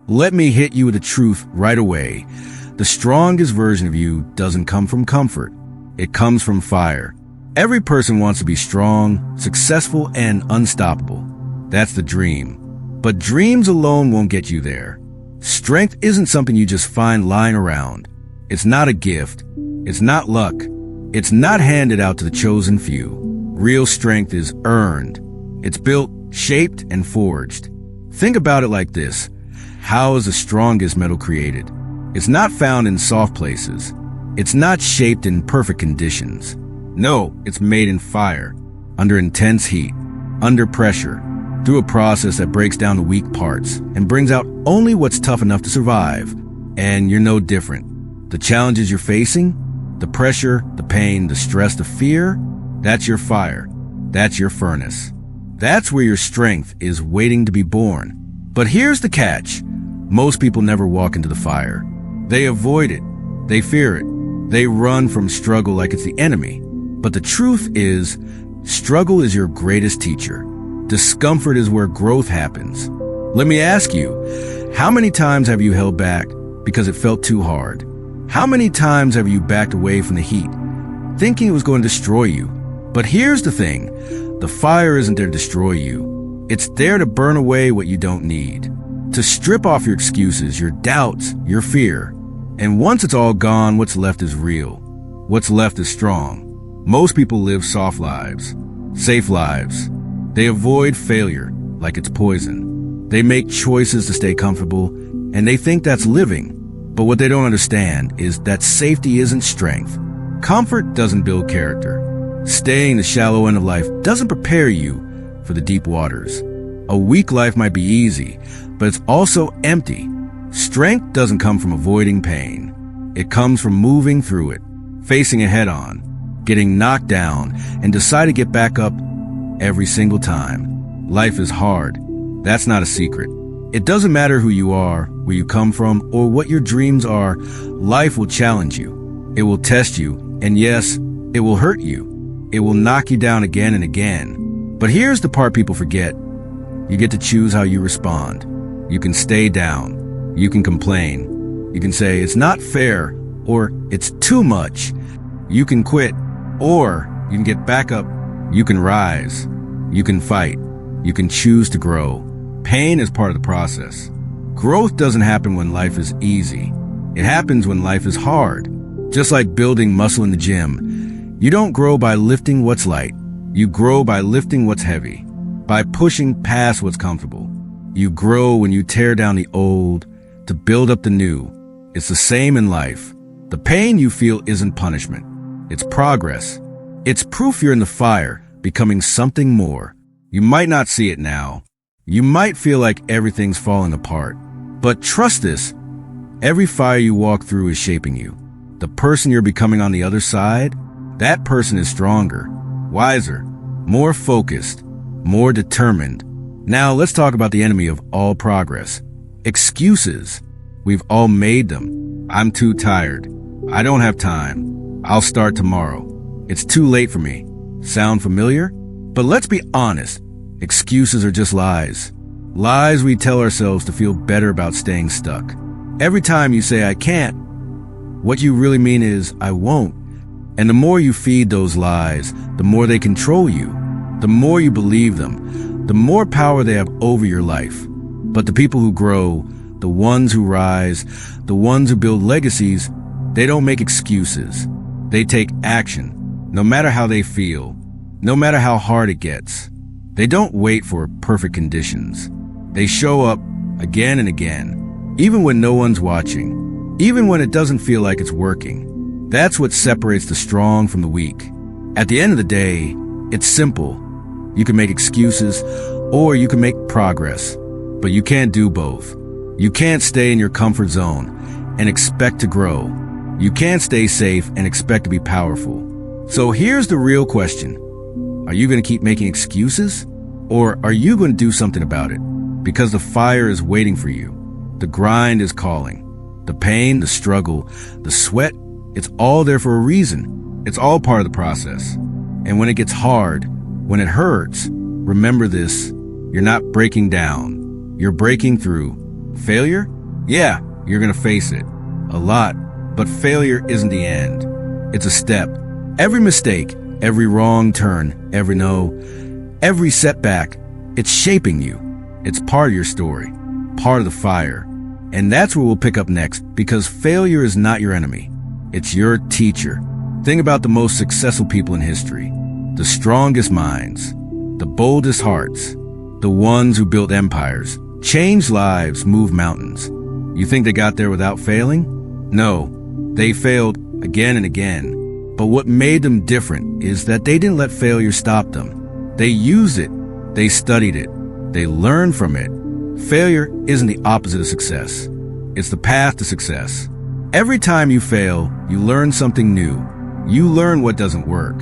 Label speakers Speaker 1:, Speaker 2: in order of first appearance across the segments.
Speaker 1: Let me hit you with the truth right away. The strongest version of you doesn't come from comfort. It comes from fire. Every person wants to be strong, successful, and unstoppable. That's the dream. But dreams alone won't get you there. Strength isn't something you just find lying around. It's not a gift. It's not luck. It's not handed out to the chosen few. Real strength is earned. It's built, shaped, and forged. Think about it like this. How is the strongest metal created? It's not found in soft places. It's not shaped in perfect conditions. No, it's made in fire, under intense heat, under pressure, through a process that breaks down the weak parts and brings out only what's tough enough to survive. And you're no different. The challenges you're facing, the pressure, the pain, the stress, the fear, that's your fire. That's your furnace. That's where your strength is waiting to be born. But here's the catch. Most people never walk into the fire. They avoid it. They fear it. They run from struggle like it's the enemy. But the truth is, struggle is your greatest teacher. Discomfort is where growth happens. Let me ask you, how many times have you held back because it felt too hard? How many times have you backed away from the heat, thinking it was going to destroy you? But here's the thing, the fire isn't there to destroy you. It's there to burn away what you don't need, to strip off your excuses, your doubts, your fear. And once it's all gone, what's left is real. What's left is strong. Most people live soft lives, safe lives. They avoid failure like it's poison. They make choices to stay comfortable, and they think that's living. But what they don't understand is that safety isn't strength. Comfort doesn't build character. Staying in the shallow end of life doesn't prepare you for the deep waters. A weak life might be easy, but it's also empty. Strength doesn't come from avoiding pain. It comes from moving through it, facing it head on, getting knocked down, and decide to get back up every single time. Life is hard. That's not a secret. It doesn't matter who you are, where you come from, or what your dreams are. Life will challenge you. It will test you. And yes, it will hurt you. It will knock you down again and again. But here's the part people forget. You get to choose how you respond. You can stay down. You can complain. You can say it's not fair or it's too much. You can quit or you can get back up. You can rise. You can fight. You can choose to grow. Pain is part of the process. Growth doesn't happen when life is easy. It happens when life is hard. Just like building muscle in the gym, you don't grow by lifting what's light. You grow by lifting what's heavy, by pushing past what's comfortable. You grow when you tear down the old to build up the new. It's the same in life. The pain you feel isn't punishment. It's progress. It's proof you're in the fire, becoming something more. You might not see it now. You might feel like everything's falling apart. But trust this, every fire you walk through is shaping you. The person you're becoming on the other side, that person is stronger, wiser, more focused, more determined. Now let's talk about the enemy of all progress. Excuses. We've all made them. I'm too tired. I don't have time. I'll start tomorrow. It's too late for me. Sound familiar? But let's be honest. Excuses are just lies. Lies we tell ourselves to feel better about staying stuck. Every time you say, I can't, what you really mean is, I won't. And the more you feed those lies, the more they control you. The more you believe them, the more power they have over your life. But the people who grow, the ones who rise, the ones who build legacies, they don't make excuses. They take action, no matter how they feel, no matter how hard it gets. They don't wait for perfect conditions. They show up again and again, even when no one's watching, even when it doesn't feel like it's working. That's what separates the strong from the weak. At the end of the day, it's simple. You can make excuses or you can make progress, but you can't do both. You can't stay in your comfort zone and expect to grow. You can't stay safe and expect to be powerful. So here's the real question. Are you going to keep making excuses? Or are you going to do something about it? Because the fire is waiting for you. The grind is calling. The pain, the struggle, the sweat, it's all there for a reason. It's all part of the process. And when it gets hard, when it hurts, remember this, you're not breaking down. You're breaking through. Failure? Yeah, you're gonna face it. A lot. But failure isn't the end. It's a step. Every mistake, every wrong turn, every no, every setback, it's shaping you. It's part of your story, part of the fire. And that's where we'll pick up next, because failure is not your enemy. It's your teacher. Think about the most successful people in history, the strongest minds, the boldest hearts, the ones who built empires, changed lives, moved mountains. You think they got there without failing? No, they failed again and again. But what made them different is that they didn't let failure stop them. They used it, they studied it, they learned from it. Failure isn't the opposite of success. It's the path to success. Every time you fail, you learn something new. You learn what doesn't work.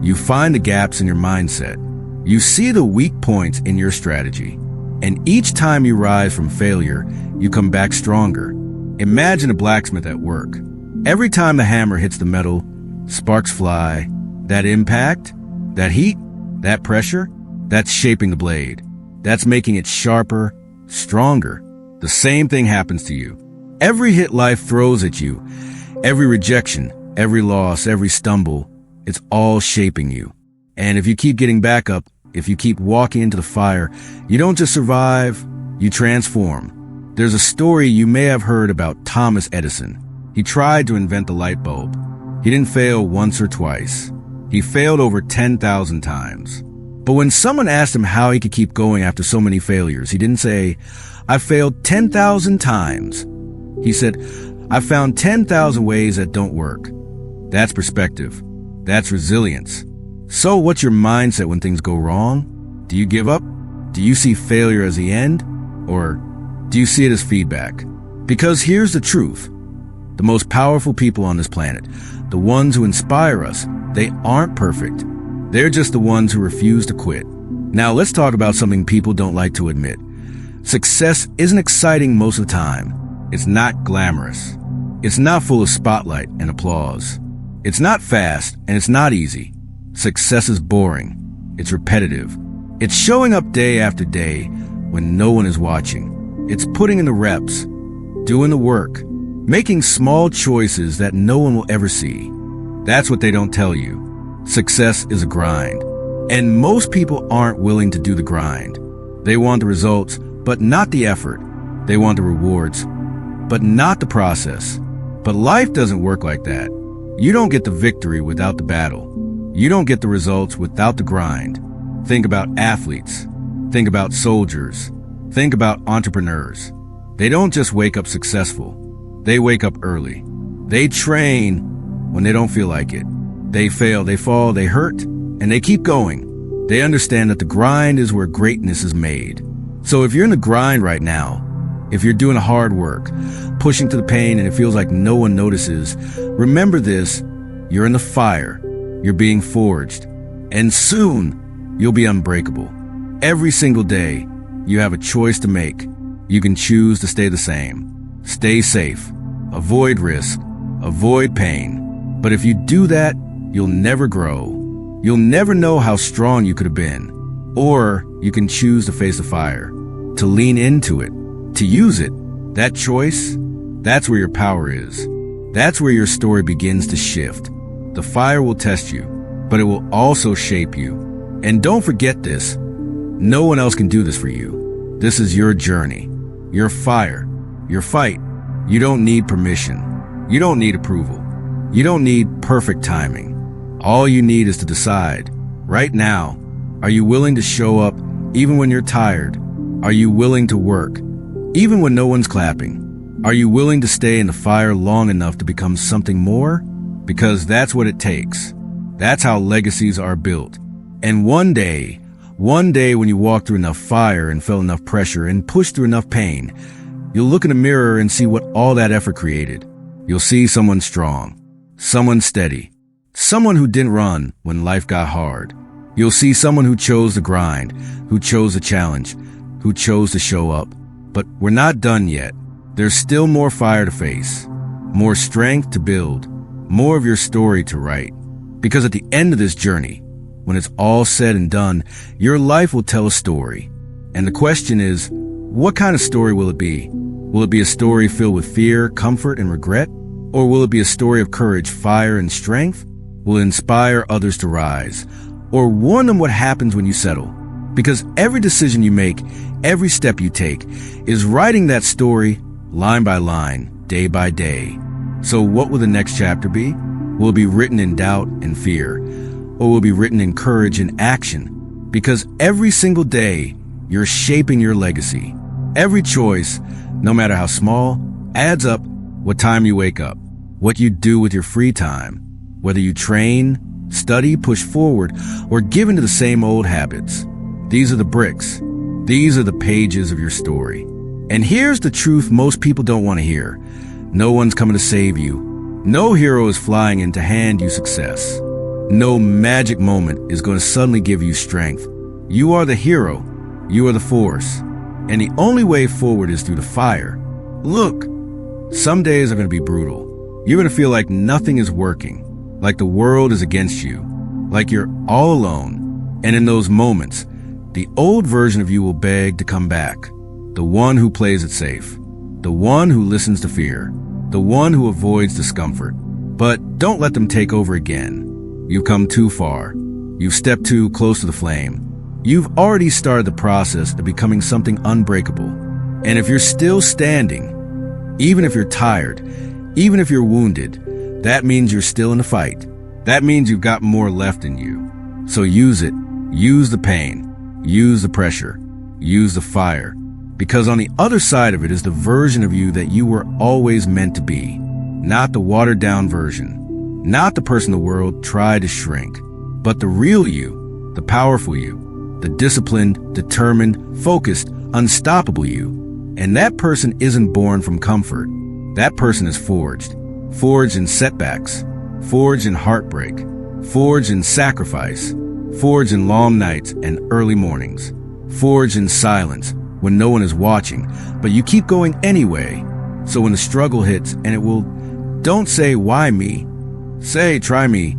Speaker 1: You find the gaps in your mindset. You see the weak points in your strategy. And each time you rise from failure, you come back stronger. Imagine a blacksmith at work. Every time the hammer hits the metal, sparks fly. That impact, that heat, that pressure, that's shaping the blade. That's making it sharper, stronger. The same thing happens to you. Every hit life throws at you, every rejection, every loss, every stumble, it's all shaping you. And if you keep getting back up, if you keep walking into the fire, you don't just survive, you transform. There's a story you may have heard about Thomas Edison. He tried to invent the light bulb. He didn't fail once or twice. He failed over 10,000 times. But when someone asked him how he could keep going after so many failures, he didn't say, "I failed 10,000 times." He said, "I found 10,000 ways that don't work." That's perspective. That's resilience. So what's your mindset when things go wrong? Do you give up? Do you see failure as the end? Or do you see it as feedback? Because here's the truth. The most powerful people on this planet, the ones who inspire us, they aren't perfect. They're just the ones who refuse to quit. Now let's talk about something people don't like to admit. Success isn't exciting most of the time. It's not glamorous. It's not full of spotlight and applause. It's not fast and it's not easy. Success is boring. It's repetitive. It's showing up day after day when no one is watching. It's putting in the reps, doing the work, making small choices that no one will ever see. That's what they don't tell you. Success is a grind. And most people aren't willing to do the grind. They want the results, but not the effort. They want the rewards, but not the process. But life doesn't work like that. You don't get the victory without the battle. You don't get the results without the grind. Think about athletes. Think about soldiers. Think about entrepreneurs. They don't just wake up successful. They wake up early. They train when they don't feel like it. They fail, they fall, they hurt, and they keep going. They understand that the grind is where greatness is made. So if you're in the grind right now, if you're doing hard work, pushing to the pain and it feels like no one notices, remember this, you're in the fire, you're being forged, and soon you'll be unbreakable. Every single day, you have a choice to make. You can choose to stay the same. Stay safe. Avoid risk. Avoid pain. But if you do that, you'll never grow. You'll never know how strong you could have been. Or you can choose to face the fire, to lean into it, to use it. That choice, that's where your power is. That's where your story begins to shift. The fire will test you, but it will also shape you. And don't forget this, no one else can do this for you. This is your journey, your fire, your fight. You don't need permission. You don't need approval. You don't need perfect timing. All you need is to decide, right now, are you willing to show up even when you're tired? Are you willing to work, even when no one's clapping? Are you willing to stay in the fire long enough to become something more? Because that's what it takes. That's how legacies are built. And one day when you walk through enough fire and felt enough pressure and pushed through enough pain, you'll look in the mirror and see what all that effort created. You'll see someone strong, someone steady, someone who didn't run when life got hard. You'll see someone who chose the grind, who chose the challenge, who chose to show up. But we're not done yet. There's still more fire to face, more strength to build, more of your story to write. Because at the end of this journey, when it's all said and done, your life will tell a story. And the question is, what kind of story will it be? Will it be a story filled with fear, comfort, and regret? Or will it be a story of courage, fire, and strength? Will it inspire others to rise? Or warn them what happens when you settle? Because every decision you make, every step you take, is writing that story line by line, day by day. So what will the next chapter be? Will it be written in doubt and fear? Or will it be written in courage and action? Because every single day, you're shaping your legacy. Every choice, no matter how small, adds up. What time you wake up, what you do with your free time, whether you train, study, push forward, or give into the same old habits. These are the bricks. These are the pages of your story. And here's the truth most people don't want to hear. No one's coming to save you. No hero is flying in to hand you success. No magic moment is going to suddenly give you strength. You are the hero. You are the force. And the only way forward is through the fire. Look, some days are going to be brutal. You're going to feel like nothing is working, like the world is against you, like you're all alone. And in those moments, the old version of you will beg to come back. The one who plays it safe. The one who listens to fear. The one who avoids discomfort. But don't let them take over again. You've come too far. You've stepped too close to the flame. You've already started the process of becoming something unbreakable. And if you're still standing, even if you're tired, even if you're wounded, that means you're still in the fight. That means you've got more left in you. So use it. Use the pain. Use the pressure. Use the fire. Because on the other side of it is the version of you that you were always meant to be. Not the watered-down version. Not the person the world tried to shrink. But the real you. The powerful you. The disciplined, determined, focused, unstoppable you. And that person isn't born from comfort. That person is forged. Forged in setbacks. Forged in heartbreak. Forged in sacrifice. Forged in long nights and early mornings. Forged in silence when no one is watching, but you keep going anyway. So when the struggle hits, and it will, don't say, why me? Say, try me.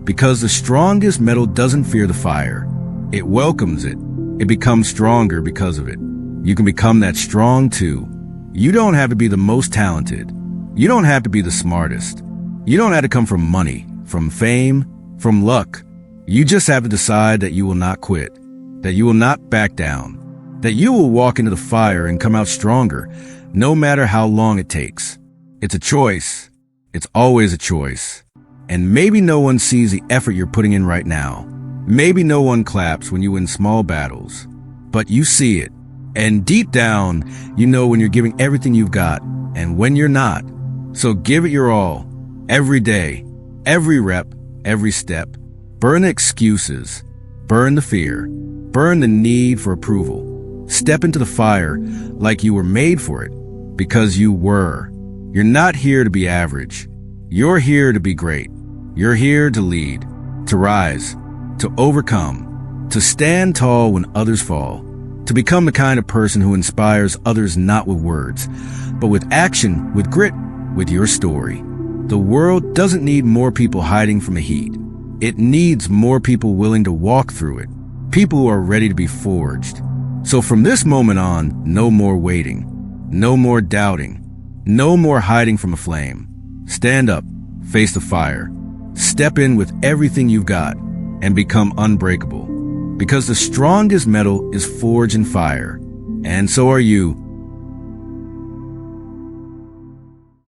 Speaker 1: Because the strongest metal doesn't fear the fire. It welcomes it. It becomes stronger because of it. You can become that strong too. You don't have to be the most talented. You don't have to be the smartest. You don't have to come from money, from fame, from luck. You just have to decide that you will not quit, that you will not back down, that you will walk into the fire and come out stronger, no matter how long it takes. It's a choice. It's always a choice. And maybe no one sees the effort you're putting in right now. Maybe no one claps when you win small battles, but you see it. And deep down, you know when you're giving everything you've got and when you're not. So give it your all, every day, every rep, every step. Burn the excuses, burn the fear, burn the need for approval. Step into the fire like you were made for it, because you were. You're not here to be average. You're here to be great. You're here to lead, to rise, to overcome, to stand tall when others fall. To become the kind of person who inspires others not with words, but with action, with grit, with your story. The world doesn't need more people hiding from the heat. It needs more people willing to walk through it, people who are ready to be forged. So from this moment on, no more waiting, no more doubting, no more hiding from a flame. Stand up, face the fire, step in with everything you've got, and become unbreakable. Because the strongest metal is forged in fire. And so are you.